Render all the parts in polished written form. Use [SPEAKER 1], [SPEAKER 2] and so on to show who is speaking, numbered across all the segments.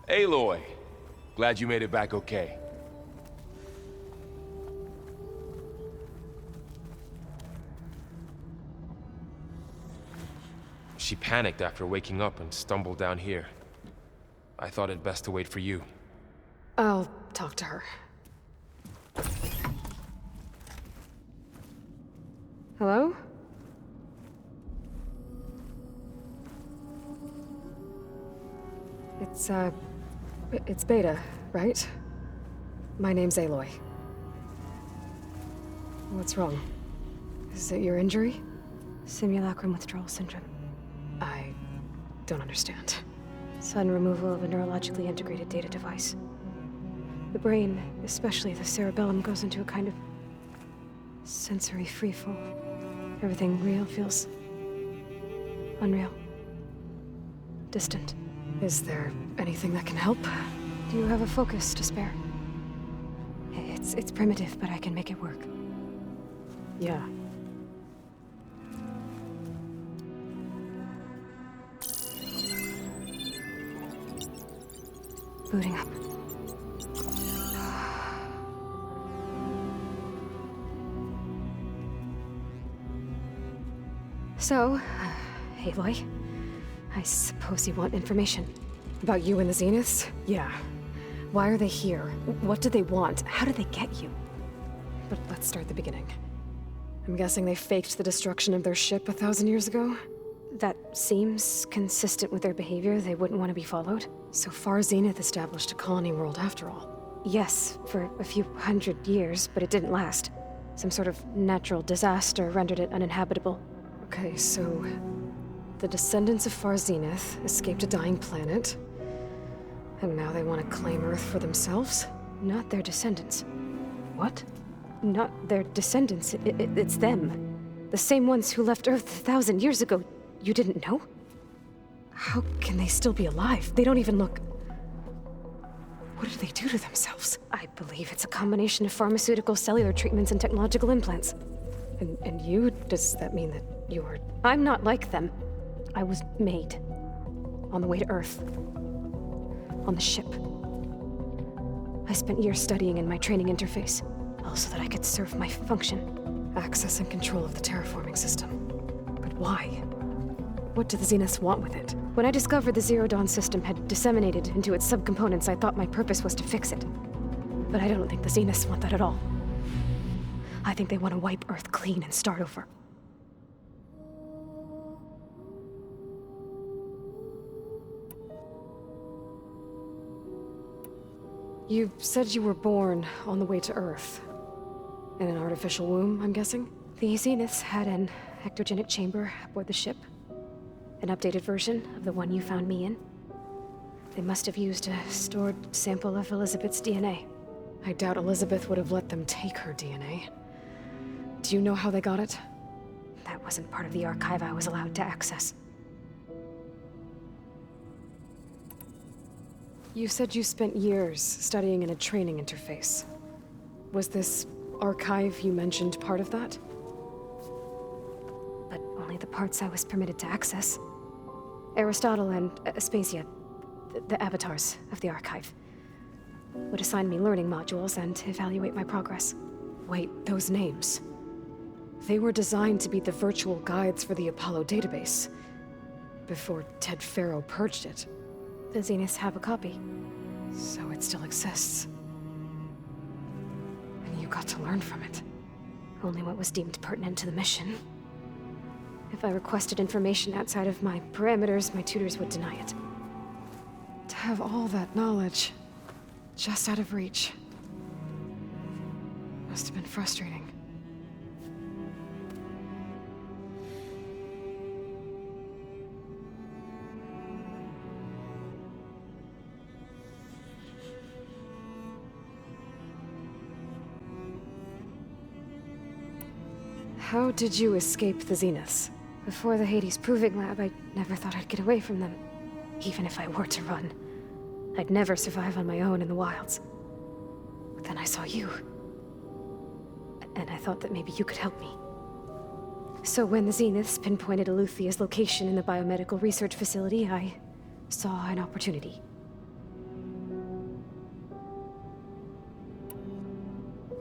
[SPEAKER 1] Aloy, glad you made it back okay. She panicked after waking up and stumbled down here. I thought it best to wait for you.
[SPEAKER 2] I'll talk to her. Hello? It's Beta, right? My name's Aloy. What's wrong? Is it your injury?
[SPEAKER 3] Simulacrum withdrawal syndrome.
[SPEAKER 2] I don't understand.
[SPEAKER 3] Sudden removal of a neurologically integrated data device. The brain, especially the cerebellum, goes into a kind of sensory freefall. Everything real feels unreal. Distant.
[SPEAKER 2] Is there anything that can help?
[SPEAKER 3] Do you have a focus to spare? It's primitive, but I can make it work.
[SPEAKER 2] Yeah.
[SPEAKER 3] Booting up. So, Aloy, I suppose you want information.
[SPEAKER 2] About you and the Zeniths? Yeah. Why are they here? What do they want? How did they get you? But let's start at the beginning. I'm guessing they faked the destruction of their ship 1,000 years ago?
[SPEAKER 3] That seems consistent with their behavior. They wouldn't want to be followed.
[SPEAKER 2] So far, Zenith established a colony world after all.
[SPEAKER 3] Yes, for a few hundred years, but it didn't last. Some sort of natural disaster rendered it uninhabitable.
[SPEAKER 2] Okay, so the descendants of Far Zenith escaped a dying planet, and now they want to claim Earth for themselves?
[SPEAKER 3] Not their descendants.
[SPEAKER 2] What?
[SPEAKER 3] Not their descendants. It's them. The same ones who left Earth 1,000 years ago. You didn't know?
[SPEAKER 2] How can they still be alive? They don't even look... What did they do to themselves?
[SPEAKER 3] I believe it's a combination of pharmaceutical, cellular treatments, and technological implants.
[SPEAKER 2] And you? Does that mean that you're...
[SPEAKER 3] I'm not like them. I was made. On the way to Earth. On the ship. I spent years studying in my training interface, all so that I could serve my function.
[SPEAKER 2] Access and control of the terraforming system. But why? What do the Zeniths want with it?
[SPEAKER 3] When I discovered the Zero Dawn system had disseminated into its subcomponents, I thought my purpose was to fix it. But I don't think the Zeniths want that at all. I think they want to wipe Earth clean and start over.
[SPEAKER 2] You said you were born on the way to Earth. In an artificial womb, I'm guessing?
[SPEAKER 3] The Zeniths had an ectogenic chamber aboard the ship. An updated version of the one you found me in. They must have used a stored sample of Elizabeth's DNA.
[SPEAKER 2] I doubt Elizabeth would have let them take her DNA. Do you know how they got it?
[SPEAKER 3] That wasn't part of the archive I was allowed to access.
[SPEAKER 2] You said you spent years studying in a training interface. Was this archive you mentioned part of that?
[SPEAKER 3] But only the parts I was permitted to access. Aristotle and Aspasia, the avatars of the archive, would assign me learning modules and evaluate my progress.
[SPEAKER 2] Wait, those names. They were designed to be the virtual guides for the Apollo database, before Ted Faro purged it.
[SPEAKER 3] The Zeniths have a copy.
[SPEAKER 2] So it still exists. And you got to learn from it.
[SPEAKER 3] Only what was deemed pertinent to the mission. If I requested information outside of my parameters, my tutors would deny it.
[SPEAKER 2] To have all that knowledge, just out of reach, must have been frustrating. How did you escape the Zeniths?
[SPEAKER 3] Before the Hades Proving Lab, I never thought I'd get away from them. Even if I were to run. I'd never survive on my own in the wilds. But then I saw you. And I thought that maybe you could help me. So when the Zeniths pinpointed Eluthia's location in the biomedical research facility, I saw an opportunity.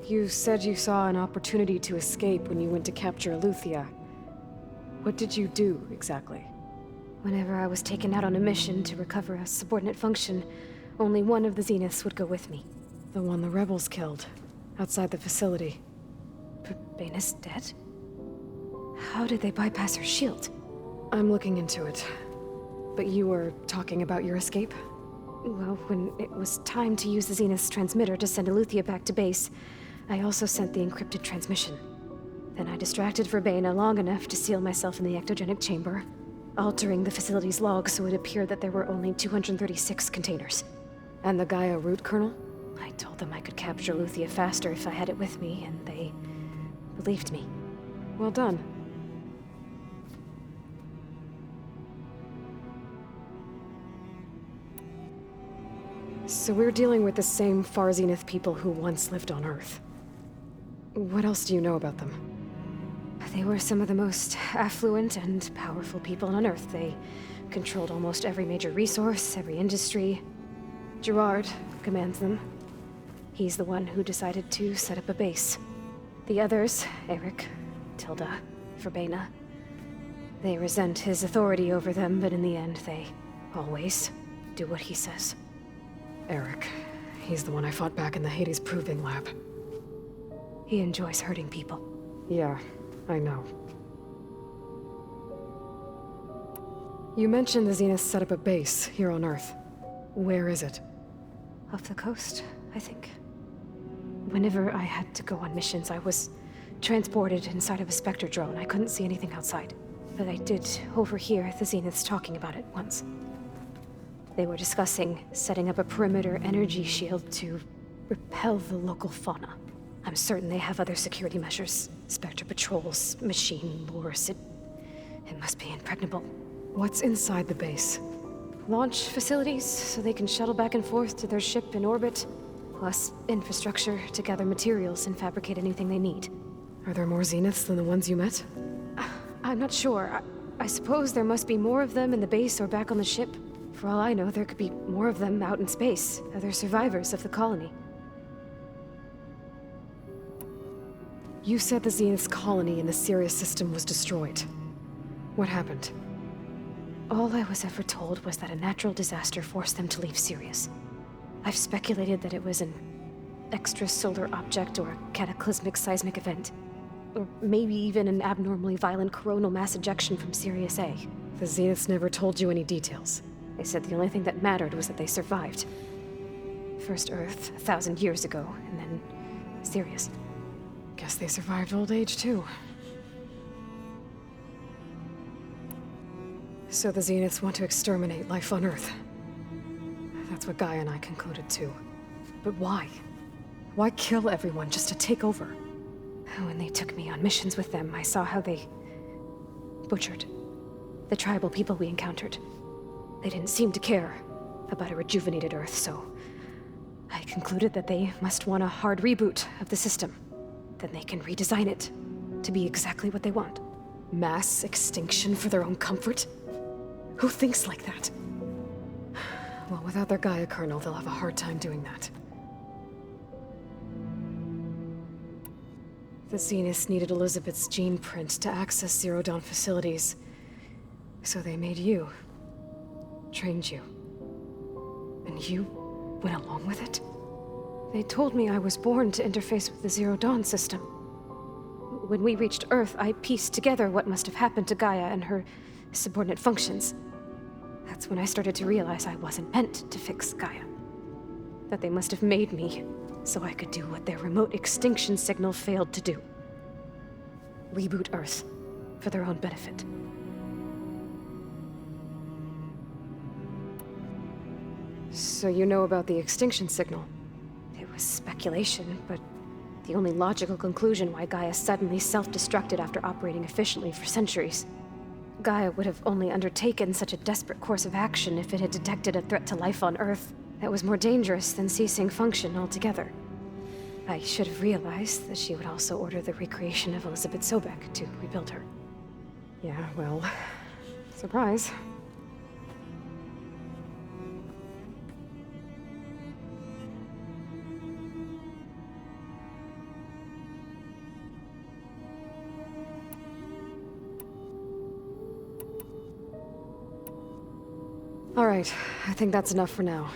[SPEAKER 2] You said you saw an opportunity to escape when you went to capture Eleuthia. What did you do, exactly?
[SPEAKER 3] Whenever I was taken out on a mission to recover a subordinate function, only one of the Zeniths would go with me.
[SPEAKER 2] The one the rebels killed, outside the facility.
[SPEAKER 3] Baina's dead? How did they bypass her shield?
[SPEAKER 2] I'm looking into it. But you were talking about your escape?
[SPEAKER 3] Well, when it was time to use the Zenith's transmitter to send Eleuthia back to base, I also sent the encrypted transmission. Then I distracted Verbena long enough to seal myself in the ectogenic chamber, altering the facility's log so it appeared that there were only 236 containers.
[SPEAKER 2] And the Gaia root kernel?
[SPEAKER 3] I told them I could capture Eleuthia faster if I had it with me, and they believed me.
[SPEAKER 2] Well done. So we're dealing with the same Far Zenith people who once lived on Earth. What else do you know about them?
[SPEAKER 3] They were some of the most affluent and powerful people on Earth. They controlled almost every major resource, every industry. Gerard commands them. He's the one who decided to set up a base. The others, Eric, Tilda, Verbena, they resent his authority over them, but in the end, they always do what he says.
[SPEAKER 2] Eric. He's the one I fought back in the Hades Proving Lab.
[SPEAKER 3] He enjoys hurting people.
[SPEAKER 2] Yeah, I know. You mentioned the Zenith set up a base here on Earth. Where is it?
[SPEAKER 3] Off the coast, I think. Whenever I had to go on missions, I was transported inside of a Spectre drone. I couldn't see anything outside. But I did overhear the Zeniths talking about it once. They were discussing setting up a perimeter energy shield to repel the local fauna. I'm certain they have other security measures. Spectre patrols, machine lures. It must be impregnable.
[SPEAKER 2] What's inside the base?
[SPEAKER 3] Launch facilities, so they can shuttle back and forth to their ship in orbit. Plus infrastructure to gather materials and fabricate anything they need.
[SPEAKER 2] Are there more Zeniths than the ones you met?
[SPEAKER 3] I'm not sure. I suppose there must be more of them in the base or back on the ship. For all I know, there could be more of them out in space, other survivors of the colony.
[SPEAKER 2] You said the Zenith's colony in the Sirius system was destroyed. What happened?
[SPEAKER 3] All I was ever told was that a natural disaster forced them to leave Sirius. I've speculated that it was an extrasolar object or a cataclysmic seismic event. Or maybe even an abnormally violent coronal mass ejection from Sirius A.
[SPEAKER 2] The Zeniths never told you any details.
[SPEAKER 3] They said the only thing that mattered was that they survived. First Earth, 1,000 years ago, and then Sirius.
[SPEAKER 2] Guess they survived old age, too. So the Zeniths want to exterminate life on Earth. That's what Gaia and I concluded, too. But why? Why kill everyone just to take over?
[SPEAKER 3] When they took me on missions with them, I saw how they butchered the tribal people we encountered. They didn't seem to care about a rejuvenated Earth, so I concluded that they must want a hard reboot of the system. Then they can redesign it to be exactly what they want.
[SPEAKER 2] Mass extinction for their own comfort? Who thinks like that? Well, without their Gaia kernel, they'll have a hard time doing that. The Zeniths needed Elizabeth's gene print to access Zero Dawn facilities. So they made you. Trained you. And you went along with it? They told me I was born to interface with the Zero Dawn system. When we reached Earth, I pieced together what must have happened to Gaia and her subordinate functions. That's when I started to realize I wasn't meant to fix Gaia. That they must have made me so I could do what their remote extinction signal failed to do. Reboot Earth for their own benefit. So you know about the extinction signal? It was speculation, but the only logical conclusion why Gaia suddenly self-destructed after operating efficiently for centuries. Gaia would have only undertaken such a desperate course of action if it had detected a threat to life on Earth that was more dangerous than ceasing function altogether. I should have realized that she would also order the recreation of Elizabeth Sobek to rebuild her. Yeah, well, surprise. All right, I think that's enough for now.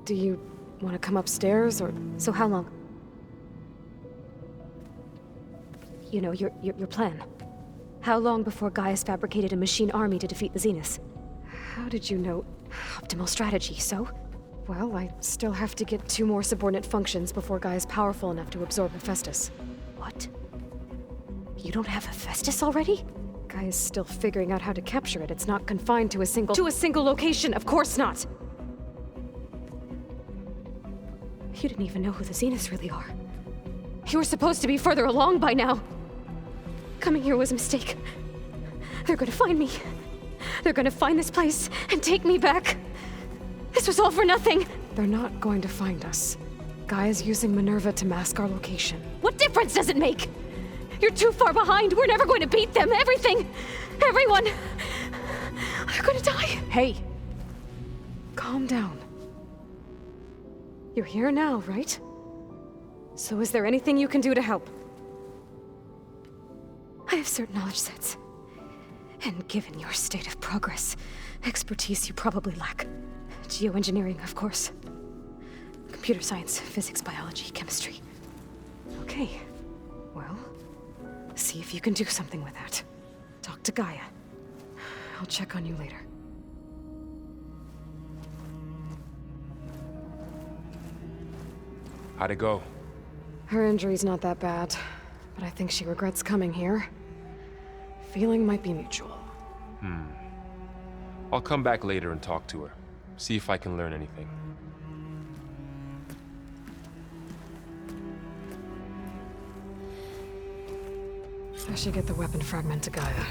[SPEAKER 2] Do you want to come upstairs, or...
[SPEAKER 3] So how long? You know, your plan. How long before Gaius fabricated a machine army to defeat the Zeniths?
[SPEAKER 2] How did you know?
[SPEAKER 3] Optimal strategy, so?
[SPEAKER 2] Well, I still have to get 2 more subordinate functions before Guy is powerful enough to absorb Hephaestus.
[SPEAKER 3] What? You don't have Hephaestus already?
[SPEAKER 2] Guy is still figuring out how to capture it. It's not confined to a single location, of course not!
[SPEAKER 3] You didn't even know who the Zeniths really are. You were supposed to be further along by now. Coming here was a mistake. They're gonna find me. They're gonna find this place and take me back. This was all for nothing.
[SPEAKER 2] They're not going to find us. Guy is using Minerva to mask our location.
[SPEAKER 3] What difference does it make? You're too far behind. We're never going to beat them. Everything. Everyone. They're gonna die.
[SPEAKER 2] Hey. Calm down. You're here now, right? So is there anything you can do to help?
[SPEAKER 3] I have certain knowledge sets. And given your state of progress, expertise you probably lack. Geoengineering, of course. Computer science, physics, biology, chemistry.
[SPEAKER 2] Okay. Well, see if you can do something with that. Talk to Gaia. I'll check on you later.
[SPEAKER 1] How'd it go?
[SPEAKER 2] Her injury's not that bad, but I think she regrets coming here. Feeling might be mutual.
[SPEAKER 1] I'll come back later and talk to her. See if I can learn anything.
[SPEAKER 2] I should get the weapon fragment to Gaia.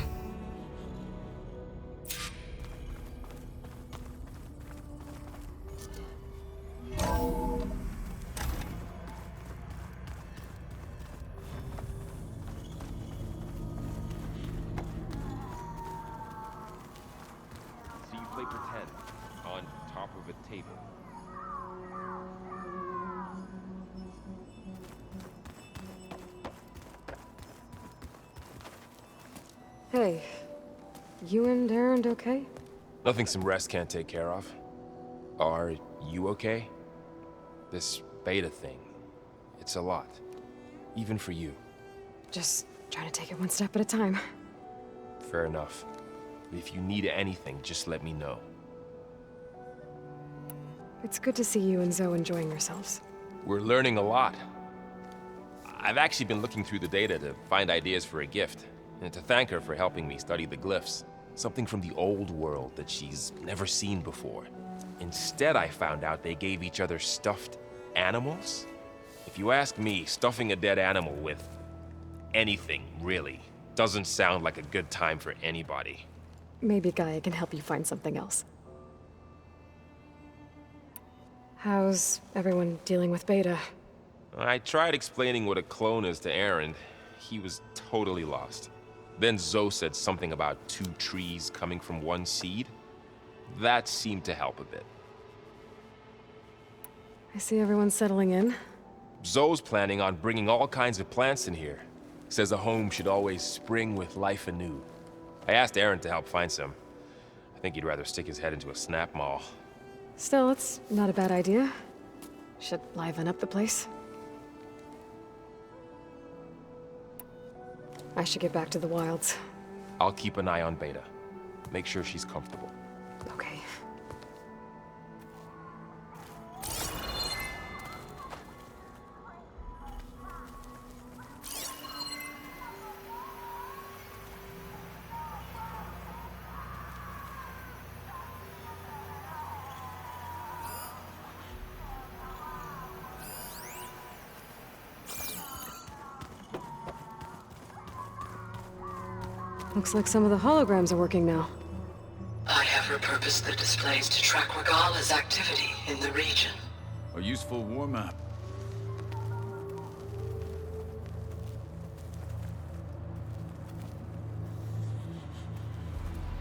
[SPEAKER 1] See you play pretend on top of a table.
[SPEAKER 2] Hey, you and Erend okay?
[SPEAKER 1] Nothing some rest can't take care of. Are you okay? This beta thing, it's a lot. Even for you.
[SPEAKER 2] Just trying to take it one step at a time.
[SPEAKER 1] Fair enough. If you need anything, just let me know.
[SPEAKER 2] It's good to see you and Zoe enjoying yourselves.
[SPEAKER 1] We're learning a lot. I've actually been looking through the data to find ideas for a gift, and to thank her for helping me study the glyphs. Something from the old world that she's never seen before. Instead, I found out they gave each other stuffed animals. If you ask me, stuffing a dead animal with anything, really, doesn't sound like a good time for anybody.
[SPEAKER 2] Maybe Gaia can help you find something else. How's everyone dealing with Beta?
[SPEAKER 1] I tried explaining what a clone is to Erend. He was totally lost. Then Zoe said something about 2 trees coming from 1 seed. That seemed to help a bit.
[SPEAKER 2] I see everyone's settling in.
[SPEAKER 1] Zoe's planning on bringing all kinds of plants in here. Says a home should always spring with life anew. I asked Erend to help find some. I think he'd rather stick his head into a snap mall.
[SPEAKER 2] Still, it's not a bad idea. Should liven up the place. I should get back to the wilds.
[SPEAKER 1] I'll keep an eye on Beta. Make sure she's comfortable.
[SPEAKER 2] Okay. Looks like some of the holograms are working now.
[SPEAKER 4] I have repurposed the displays to track Regala's activity in the region.
[SPEAKER 5] A useful war map.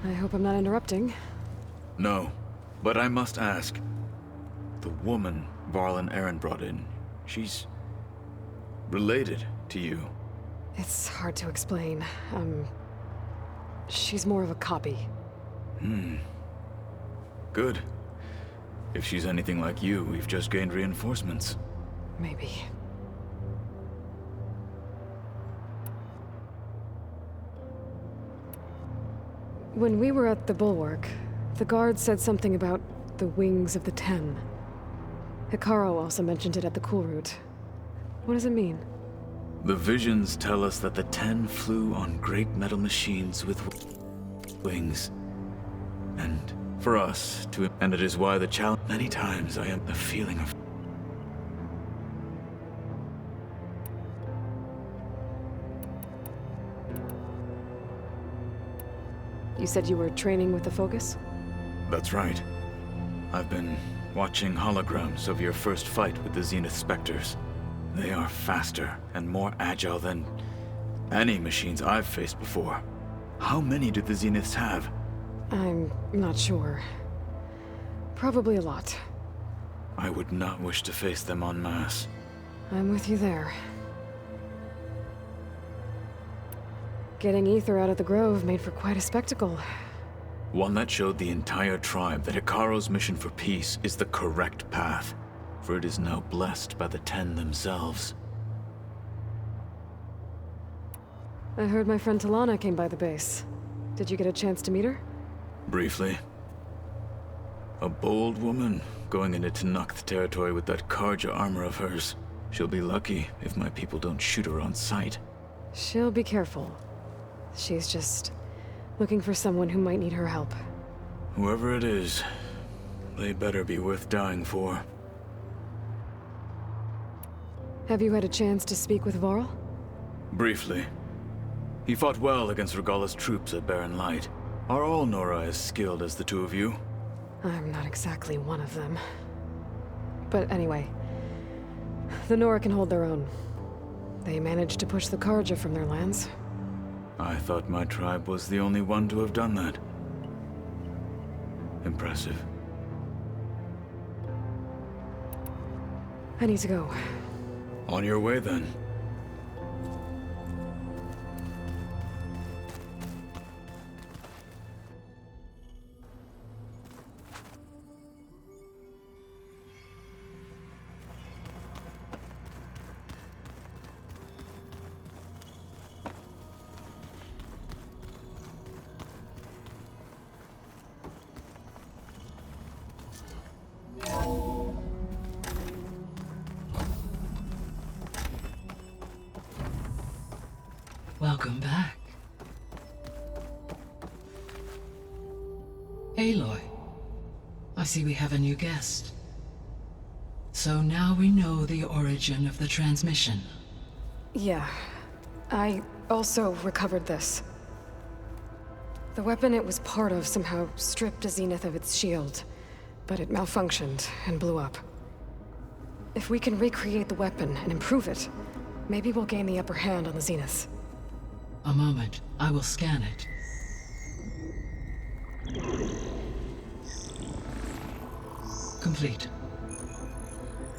[SPEAKER 2] I hope I'm not interrupting.
[SPEAKER 5] No, but I must ask. The woman Varl and Erend brought in, she's related to you.
[SPEAKER 2] It's hard to explain. She's more of a copy.
[SPEAKER 5] Good. If she's anything like you, we've just gained reinforcements.
[SPEAKER 2] Maybe. When we were at the Bulwark, the guard said something about the wings of the Ten. Hikaru also mentioned it at the Cool Route. What does it mean?
[SPEAKER 5] The visions tell us that the Ten flew on great metal machines with wings. And for us to... And it is why the challenge... Many times I have the feeling of...
[SPEAKER 2] You said you were training with the Focus?
[SPEAKER 5] That's right. I've been watching holograms of your first fight with the Zenith Spectres. They are faster and more agile than any machines I've faced before. How many do the Zeniths have?
[SPEAKER 2] I'm not sure. Probably a lot.
[SPEAKER 5] I would not wish to face them en masse.
[SPEAKER 2] I'm with you there. Getting Ether out of the Grove made for quite a spectacle.
[SPEAKER 5] One that showed the entire tribe that Hikaru's mission for peace is the correct path, for it is now blessed by the Ten themselves.
[SPEAKER 2] I heard my friend Talana came by the base. Did you get a chance to meet her?
[SPEAKER 5] Briefly. A bold woman going into Tenakth territory with that Karja armor of hers. She'll be lucky if my people don't shoot her on sight.
[SPEAKER 2] She'll be careful. She's just looking for someone who might need her help.
[SPEAKER 5] Whoever it is, they better be worth dying for.
[SPEAKER 2] Have you had a chance to speak with Varl?
[SPEAKER 5] Briefly. He fought well against Regalla's troops at Barren Light. Are all Nora as skilled as the two of you?
[SPEAKER 2] I'm not exactly one of them. But anyway, the Nora can hold their own. They managed to push the Karja from their lands.
[SPEAKER 5] I thought my tribe was the only one to have done that. Impressive.
[SPEAKER 2] I need to go.
[SPEAKER 5] On your way, then.
[SPEAKER 4] Welcome back. Aloy, I see we have a new guest. So now we know the origin of the transmission.
[SPEAKER 2] Yeah. I also recovered this. The weapon it was part of somehow stripped a Zenith of its shield, but it malfunctioned and blew up. If we can recreate the weapon and improve it, maybe we'll gain the upper hand on the Zeniths.
[SPEAKER 4] A moment, I will scan it. Complete.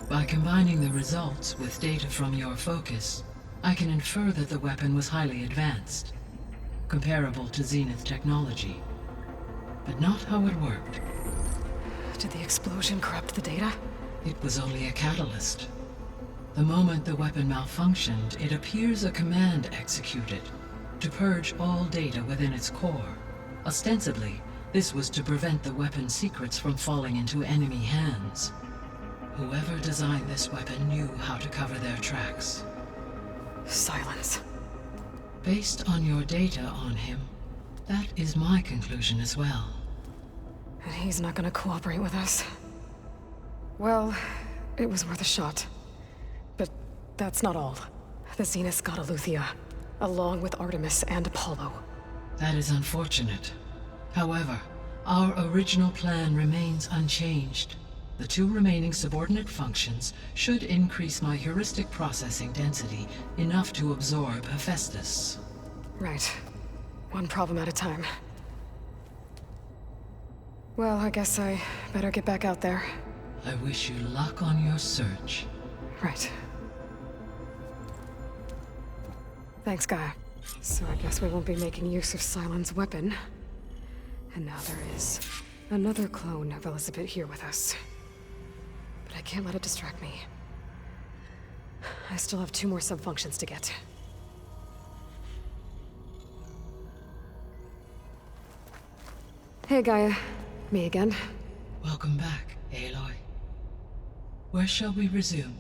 [SPEAKER 4] By combining the results with data from your focus, I can infer that the weapon was highly advanced, comparable to Zenith technology, but not how it worked.
[SPEAKER 2] Did the explosion corrupt the data?
[SPEAKER 4] It was only a catalyst. The moment the weapon malfunctioned, it appears a command executed to purge all data within its core. Ostensibly, this was to prevent the weapon's secrets from falling into enemy hands. Whoever designed this weapon knew how to cover their tracks.
[SPEAKER 2] Silence.
[SPEAKER 4] Based on your data on him, that is my conclusion as well.
[SPEAKER 2] And he's not gonna cooperate with us. Well, it was worth a shot. But that's not all. The Zeniths got Aletheia, along with Artemis and Apollo.
[SPEAKER 4] That is unfortunate. However, our original plan remains unchanged. The two remaining subordinate functions should increase my heuristic processing density enough to absorb Hephaestus.
[SPEAKER 2] Right. One problem at a time. Well, I guess I better get back out there.
[SPEAKER 4] I wish you luck on your search.
[SPEAKER 2] Right. Thanks, Gaia. So I guess we won't be making use of Sylens' weapon. And now there is Another clone of Elizabeth here with us. But I can't let it distract me. I still have 2 more subfunctions to get. Hey, Gaia. Me again.
[SPEAKER 4] Welcome back, Aloy. Where shall we resume?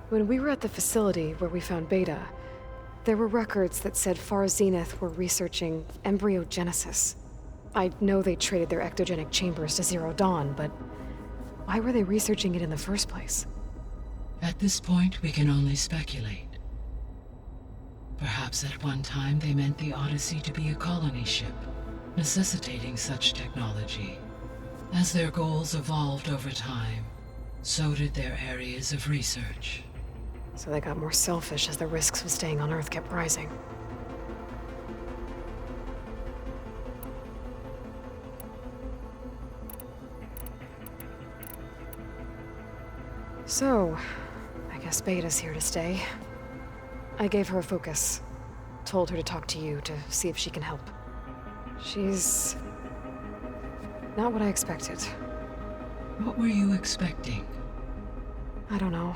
[SPEAKER 2] When we were at the facility where we found Beta, there were records that said Far Zenith were researching embryogenesis. I know they traded their ectogenic chambers to Zero Dawn, but why were they researching it in the first place?
[SPEAKER 4] At this point, we can only speculate. Perhaps at one time they meant the Odyssey to be a colony ship, necessitating such technology. As their goals evolved over time, so did their areas of research.
[SPEAKER 2] So they got more selfish as the risks of staying on Earth kept rising. So, I guess Beta's here to stay. I gave her a focus. Told her to talk to you to see if she can help. She's... not what I expected.
[SPEAKER 4] What were you expecting?
[SPEAKER 2] I don't know.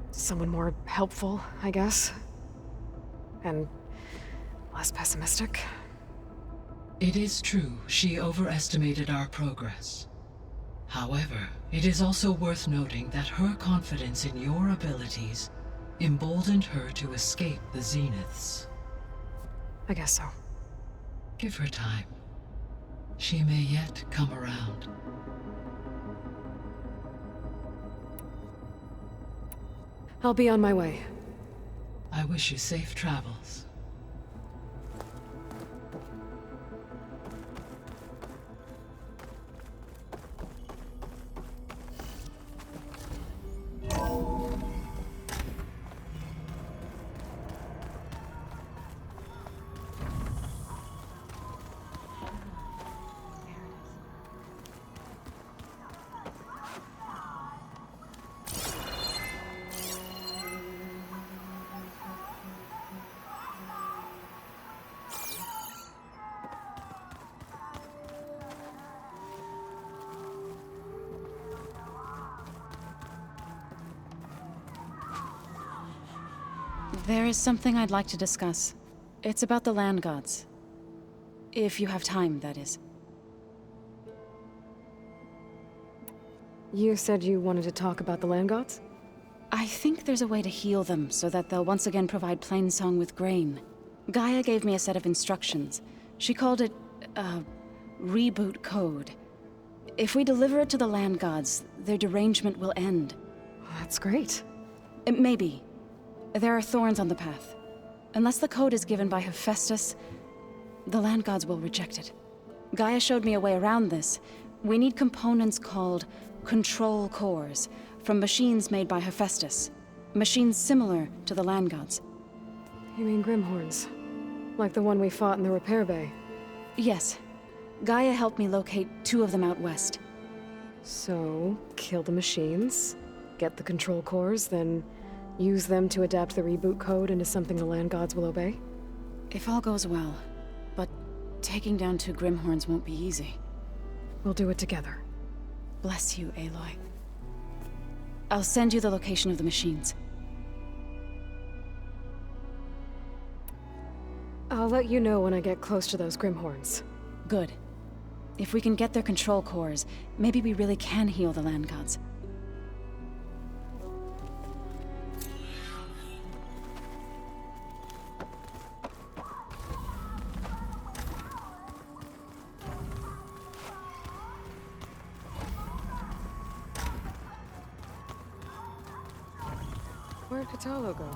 [SPEAKER 2] Someone more helpful, I guess. And less pessimistic.
[SPEAKER 4] It is true she overestimated our progress. However, it is also worth noting that her confidence in your abilities emboldened her to escape the Zeniths.
[SPEAKER 2] I guess so.
[SPEAKER 4] Give her time. She may yet come around.
[SPEAKER 2] I'll be on my way.
[SPEAKER 4] I wish you safe travels.
[SPEAKER 6] There is something I'd like to discuss. It's about the land gods. If you have time, that is.
[SPEAKER 2] You said you wanted to talk about the land gods?
[SPEAKER 6] I think there's a way to heal them so that they'll once again provide Plainsong with grain. Gaia gave me a set of instructions. She called it, reboot code. If we deliver it to the land gods, their derangement will end.
[SPEAKER 2] That's great.
[SPEAKER 6] Maybe. There are thorns on the path. Unless the code is given by Hephaestus, the land gods will reject it. Gaia showed me a way around this. We need components called control cores from machines made by Hephaestus. Machines similar to the land gods.
[SPEAKER 2] You mean Grimhorns? Like the one we fought in the repair bay?
[SPEAKER 6] Yes. Gaia helped me locate 2 of them out west.
[SPEAKER 2] So, kill the machines, get the control cores, then use them to adapt the reboot code into something the land gods will obey?
[SPEAKER 6] If all goes well. But taking down 2 Grimhorns won't be easy.
[SPEAKER 2] We'll do it together.
[SPEAKER 6] Bless you, Aloy. I'll send you the location of the machines.
[SPEAKER 2] I'll let you know when I get close to those Grimhorns.
[SPEAKER 6] Good. If we can get their control cores, maybe we really can heal the land gods.
[SPEAKER 2] Where'd Katalo go?